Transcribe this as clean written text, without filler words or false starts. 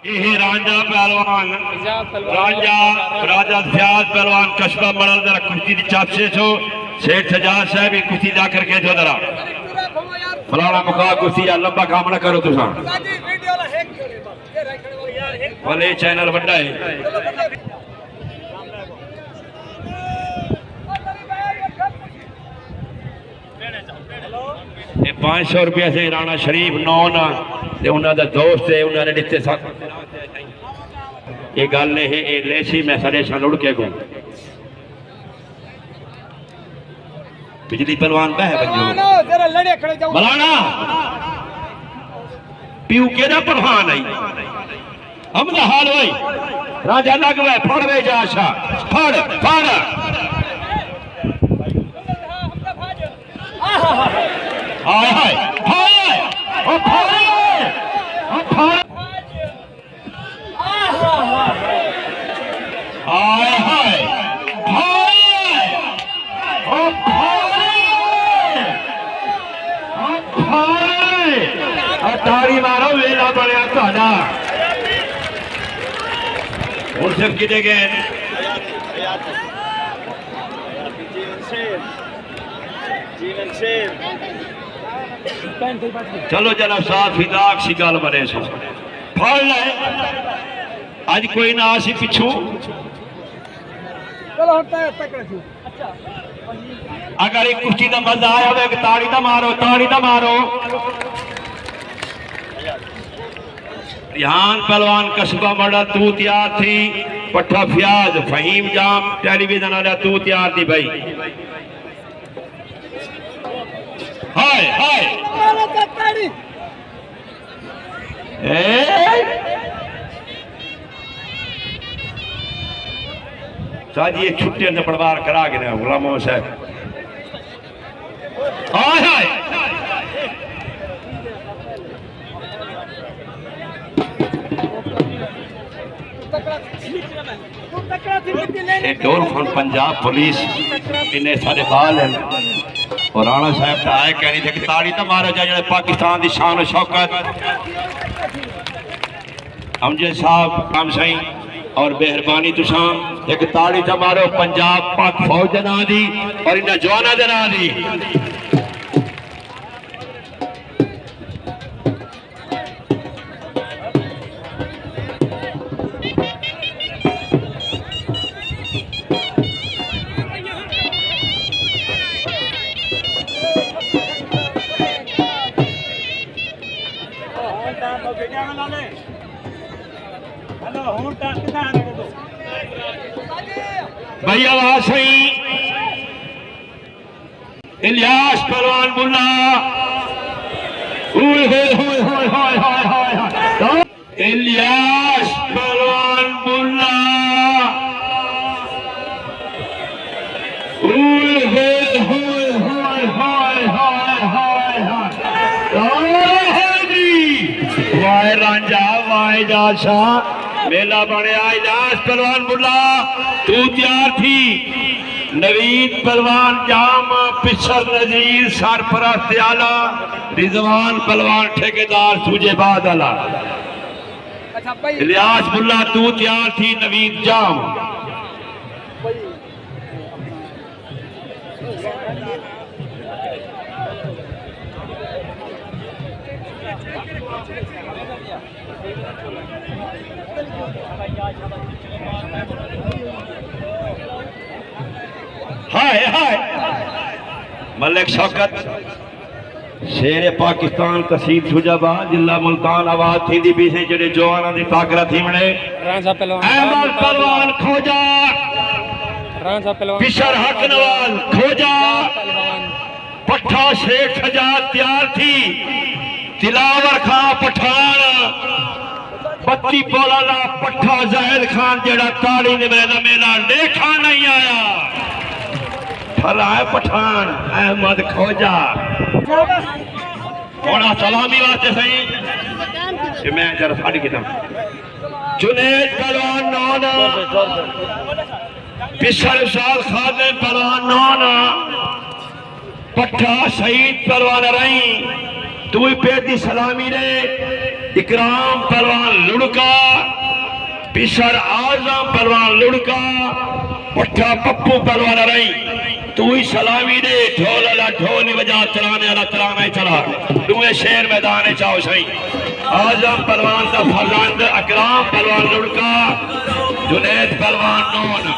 ये रांझा पहलवान राजा फयाज पहलवान कस्बा मरल जरा कुश्ती की चापसे छो सेठ सजाद साहब ही कुश्ती जा करके छो जरा फलाना मुका कुश्ती या लंबा काम न करो तुसा भले चैनल बड़ा है। ये 500 रुपया से राणा शरीफ नौन उन्होंने दोस्त है उन्होंने दिते ये गल है लेसी मैं सारे उड़ के गो बिजली पहलवान बह मलाना पीऊ केदा पहलवान आई हम दा हाल होई राजा लग वे फड़ वे जा आशा फड़ फड़ हाय हाय हाय ओ भाई ओ भाई हाय हाय हाय ओ भाई ओ भाई ताड़ी मारो वेला बनया तुहाडा हुण सिर्फ किते गए जीवन शेर चलो जनाब साहब फिदाक सी गल बने सो फड़ ले आज कोई ना आसी पिछू अगर एक कुश्ती का मजा आया हो ताड़ी दा मारो रिहान पहलवान कस्बा बड़ा तू तैयार थी पट्ठा फयाज फहीम जाम टेलीविजन वाला तू तैयार थी भाई हाय हाय साजी ये छुट्टियां ने पड़वार करा के ना गुलामों साहब हाय हाय डोरफन पंजाब पुलिस इन्हें सारे बाल हैं और राणा साहब तो आए कहनी थे कि ताड़ी तो मारो जाए पाकिस्तान की शान और शौकत अमजद साहब काम सही और मेहरबानी तुसा एक ताड़ी तो मारो पंजाब पाक फौज ना दी और इन जवाना दे ना दी भाई आवाज सही इलियास पहलवान बुल्ला इलियास पहलवान बुल्ला वाह रांझा वाह जाशा मेला बनया इलियास पहलवान बुल्ला तू तैयार थी नवीद पहलवान जाम पिछर नजीर सरपरस्त आला रिजवान पहलवान ठेकेदार सूजेबाद आला इलियास बुल्ला तू तैयार थी नवीद जाम हाय हाय मलिक शौकत शेर पाकिस्तान तहसील सुजाबाद जिला मुल्तान आवाज थी दी भी से जेडे जवाना दी ताकरा थी मने अहमद पहलवान खोजा पिशर हक नवाज खोजा पट्ठा शेख सजाद तैयार थी तिलावर खां पठान 32 बोला पट्ठा जाहिद खान जेड़ा ताड़ी ने मेला देखा नहीं आया फला है पठान अहमद खोजा थोड़ा सलामी वास्ते सही मैं जरा साड़ी की जुनेद पहलवान नौना पिछले साल खादे पहलवान नौना पट्ठा शहीद पहलवान रही तू पेट की सलामी रे इकराम पहलवान लुड़का, पिशर आजम पहलवान लुड़का, पट्ठा पप्पू पहलवान रही। तू ही सलामी दे, ढोल अला ढोल वजा, तराने अला तराना चला। दुए शेर मैदान चाहो सही। आजम पहलवान का फरजंद इकराम पहलवान लुड़का, जुनैद पहलवान नौन।